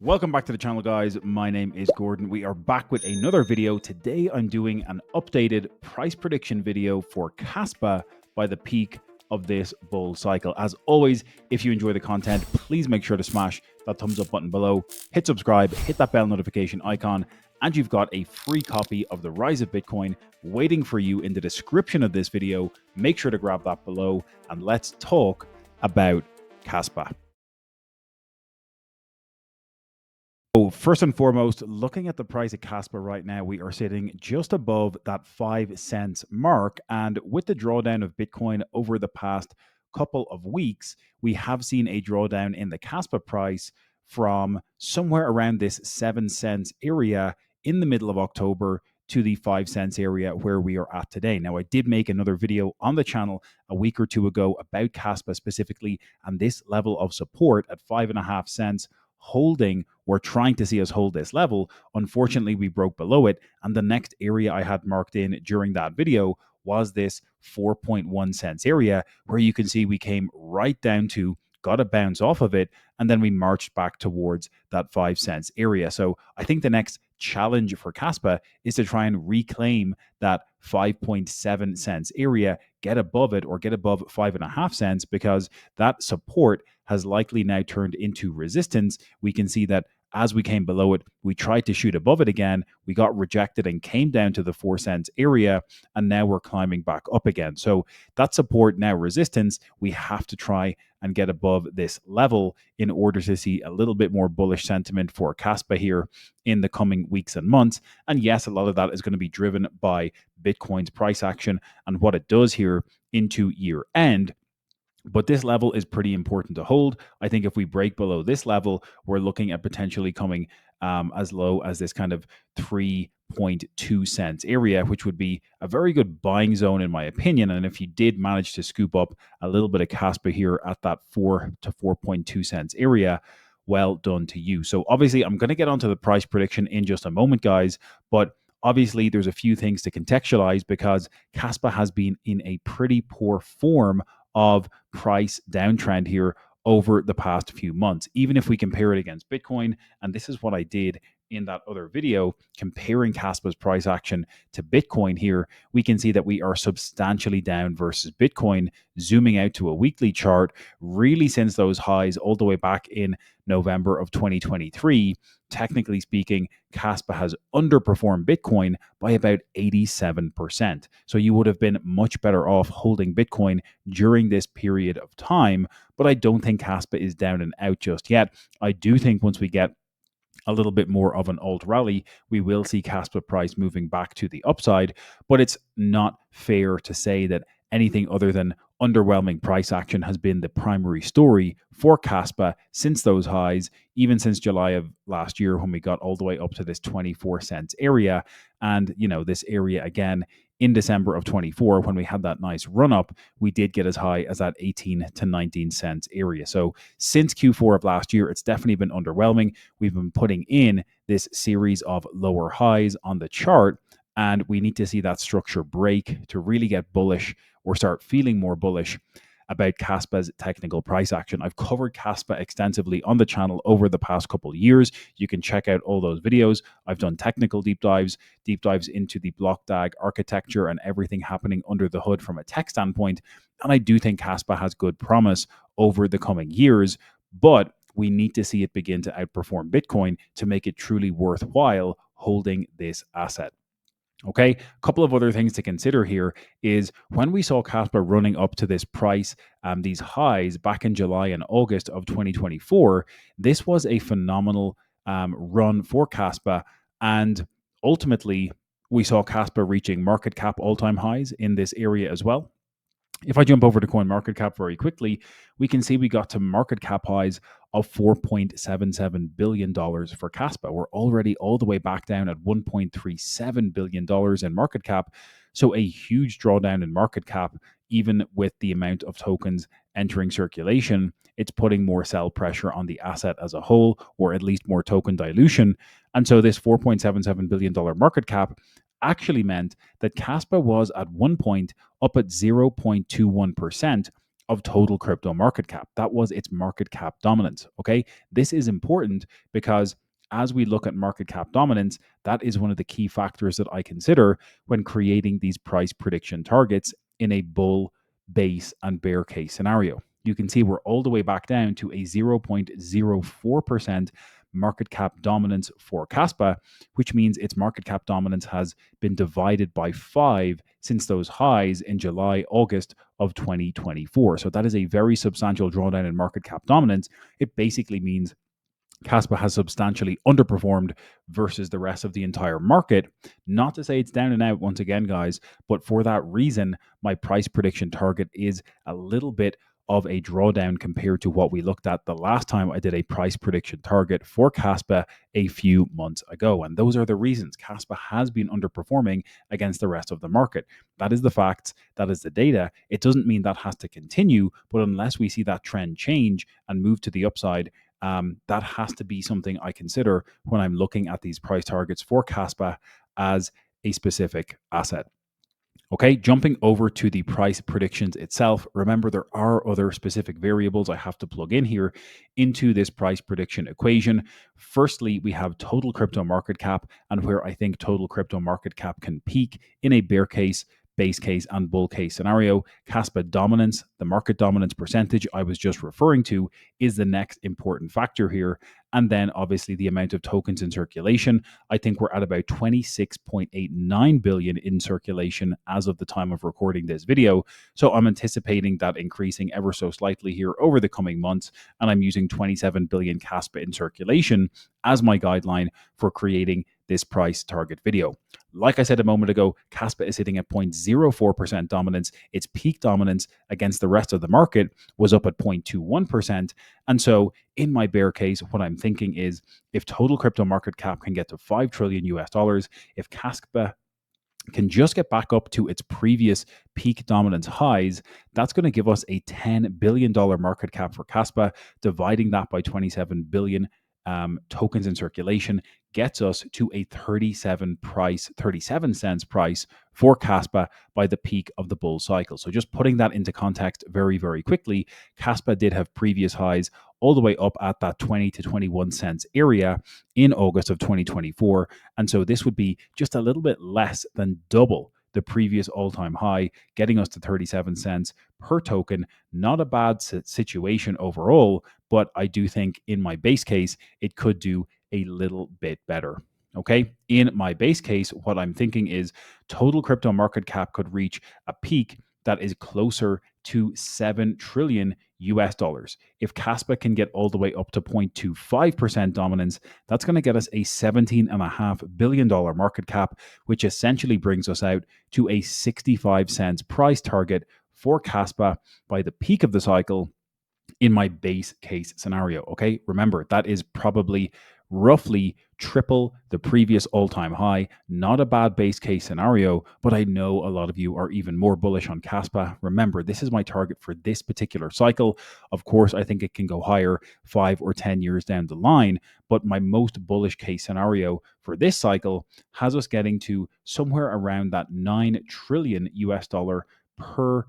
Welcome back to the channel, guys. My name is Gordon. We are back with another video. Today I'm doing an updated price prediction video for Kaspa by the peak of this bull cycle. As always, if you enjoy the content, please make sure to smash that thumbs up button below, hit subscribe, hit that bell notification icon, and you've got a free copy of The Rise of Bitcoin waiting for you in the description of this video. Make sure to grab that below, and let's talk about Kaspa. So first and foremost, looking at the price of Kaspa right now, we are sitting just above that 5 cents mark. And with the drawdown of Bitcoin over the past couple of weeks, we have seen a drawdown in the Kaspa price from somewhere around this 7 cents area in the middle of October to the 5 cents area where we are at today. Now, I did make another video on the channel a week or two ago about Kaspa specifically, and this level of support at 5.5 cents holding or trying to see us hold this level. Unfortunately, we broke below it, and the next area I had marked in during that video was this 4.1 cents area, where you can see we came right down to, got a bounce off of it, and then we marched back towards that 5 cents area. So I think the next challenge for Kaspa is to try and reclaim that 5.7 cents area, get above it, or get above 5.5 cents, because that support has likely now turned into resistance. We can see that as we came below it, we tried to shoot above it again. We got rejected and came down to the 4 cents area, and now we're climbing back up again. So that support, now resistance, we have to try and get above this level in order to see a little bit more bullish sentiment for Kaspa here in the coming weeks and months. And yes, a lot of that is going to be driven by Bitcoin's price action and what it does here into year end. But this level is pretty important to hold. I think if we break below this level, we're looking at potentially coming as low as this kind of 3.2 cents area, which would be a very good buying zone in my opinion. And if you did manage to scoop up a little bit of Kaspa here at that 4 to 4.2 cents area, well done to you. So obviously I'm going to get onto the price prediction in just a moment, guys, but obviously there's a few things to contextualize because Kaspa has been in a pretty poor form of price downtrend here over the past few months, even if we compare it against Bitcoin. And this is what I did in that other video, comparing Kaspa's price action to Bitcoin here. We can see that we are substantially down versus Bitcoin. Zooming out to a weekly chart, really since those highs all the way back in November of 2023, technically speaking, Kaspa has underperformed Bitcoin by about 87%. So you would have been much better off holding Bitcoin during this period of time. But I don't think Kaspa is down and out just yet. I do think once we get a little bit more of an alt rally, we will see Kaspa price moving back to the upside. But it's not fair to say that anything other than underwhelming price action has been the primary story for Kaspa since those highs, even since July of last year when we got all the way up to this 24 cents area. And, this area again in December of 24, when we had that nice run up, we did get as high as that 18 to 19 cents area. So since Q4 of last year, it's definitely been underwhelming. We've been putting in this series of lower highs on the chart, and we need to see that structure break to really get bullish or start feeling more bullish about Kaspa's technical price action. I've covered Kaspa extensively on the channel over the past couple of years. You can check out all those videos. I've done technical deep dives into the blockDAG architecture and everything happening under the hood from a tech standpoint. And I do think Kaspa has good promise over the coming years, but we need to see it begin to outperform Bitcoin to make it truly worthwhile holding this asset. Okay, a couple of other things to consider here is when we saw Kaspa running up to this price, these highs back in July and August of 2024, this was a phenomenal run for Kaspa. And ultimately, we saw Kaspa reaching market cap all-time highs in this area as well. If I jump over to CoinMarketCap very quickly, we can see we got to market cap highs of $4.77 billion for Kaspa. We're already all the way back down at $1.37 billion in market cap. So a huge drawdown in market cap, even with the amount of tokens entering circulation, it's putting more sell pressure on the asset as a whole, or at least more token dilution. And so this $4.77 billion market cap actually meant that Kaspa was at one point up at 0.21% of total crypto market cap. That was its market cap dominance. Okay. This is important because as we look at market cap dominance, that is one of the key factors that I consider when creating these price prediction targets in a bull, base, and bear case scenario. You can see we're all the way back down to a 0.04% market cap dominance for Kaspa, which means its market cap dominance has been divided by 5 since those highs in July, August of 2024. So that is a very substantial drawdown in market cap dominance. It basically means Kaspa has substantially underperformed versus the rest of the entire market. Not to say it's down and out once again, guys, but for that reason, my price prediction target is a little bit of a drawdown compared to what we looked at the last time I did a price prediction target for Kaspa a few months ago. And those are the reasons Kaspa has been underperforming against the rest of the market. That is the facts, that is the data. It doesn't mean that has to continue, but unless we see that trend change and move to the upside, that has to be something I consider when I'm looking at these price targets for Kaspa as a specific asset. Okay, jumping over to the price predictions itself. Remember, there are other specific variables I have to plug in here into this price prediction equation. Firstly, we have total crypto market cap and where I think total crypto market cap can peak in a bear case, base case, and bull case scenario. Kaspa dominance, the market dominance percentage I was just referring to, is the next important factor here. And then obviously the amount of tokens in circulation. I think we're at about 26.89 billion in circulation as of the time of recording this video. So I'm anticipating that increasing ever so slightly here over the coming months. And I'm using 27 billion Kaspa in circulation as my guideline for creating this price target video. Like I said a moment ago, Kaspa is sitting at 0.04% dominance. Its peak dominance against the rest of the market was up at 0.21%. And so in my bear case, what I'm thinking is if total crypto market cap can get to 5 trillion US dollars, if Kaspa can just get back up to its previous peak dominance highs, that's going to give us a $10 billion market cap for Kaspa. Dividing that by 27 billion tokens in circulation gets us to a 37 cents price for Kaspa by the peak of the bull cycle. So just putting that into context very, very quickly, Kaspa did have previous highs all the way up at that 20 to 21 cents area in August of 2024. And so this would be just a little bit less than double the previous all-time high, getting us to 37 cents per token. Not a bad situation overall, but I do think in my base case, it could do a little bit better. Okay. In my base case, what I'm thinking is total crypto market cap could reach a peak that is closer to 7 trillion US dollars. If Kaspa can get all the way up to 0.25% dominance, that's going to get us a $17.5 billion market cap, which essentially brings us out to a 65 cents price target for Kaspa by the peak of the cycle in my base case scenario. Okay. Remember, that is probably roughly triple the previous all-time high. Not a bad base case scenario, but I know a lot of you are even more bullish on Kaspa. Remember, this is my target for this particular cycle. Of course, I think it can go higher 5 or 10 years down the line, but my most bullish case scenario for this cycle has us getting to somewhere around that 9 trillion US dollar per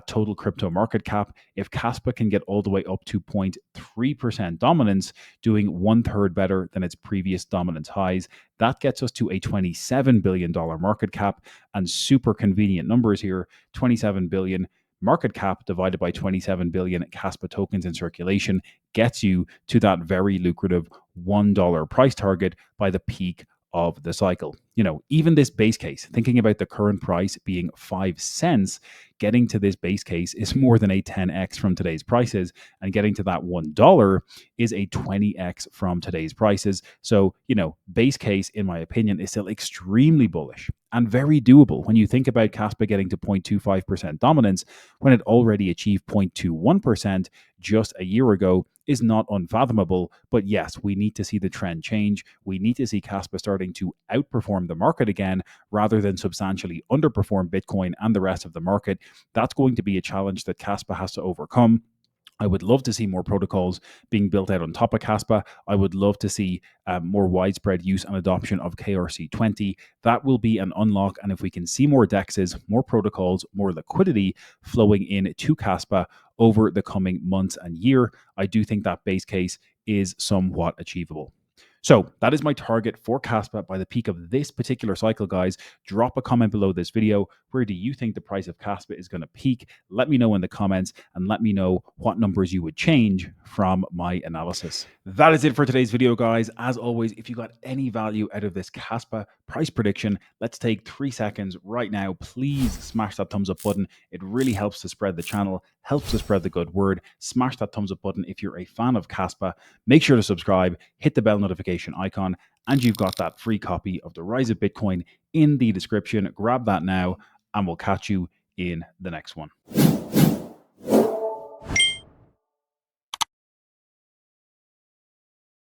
total crypto market cap. If Kaspa can get all the way up to 0.3% dominance, doing 1/3 better than its previous dominance highs, that gets us to a $27 billion market cap. And super convenient numbers here, 27 billion market cap divided by 27 billion Kaspa tokens in circulation gets you to that very lucrative $1 price target by the peak of the cycle. You know, even this base case, thinking about the current price being 5 cents, getting to this base case is more than a 10x from today's prices, and getting to that $1 is a 20x from today's prices. So, you know, base case, in my opinion, is still extremely bullish and very doable. When you think about Kaspa getting to 0.25% dominance when it already achieved 0.21% just a year ago is not unfathomable. But yes, we need to see the trend change. We need to see Kaspa starting to outperform the market again rather than substantially underperform Bitcoin and the rest of the market. That's going to be a challenge that Kaspa has to overcome. I would love to see more protocols being built out on top of Kaspa. I would love to see more widespread use and adoption of KRC20. That will be an unlock. And if we can see more DEXs, more protocols, more liquidity flowing in to Kaspa over the coming months and year. I do think that base case is somewhat achievable. So that is my target for Kaspa by the peak of this particular cycle, guys. Drop a comment below this video. Where do you think the price of Kaspa is going to peak? Let me know in the comments and let me know what numbers you would change from my analysis. That is it for today's video, guys. As always, if you got any value out of this Kaspa price prediction, let's take 3 seconds right now. Please smash that thumbs up button. It really helps to spread the channel, helps to spread the good word. Smash that thumbs up button if you're a fan of Kaspa. Make sure to subscribe, hit the bell notification icon, and you've got that free copy of The Rise of Bitcoin in the description. Grab that now, and we'll catch you in the next one.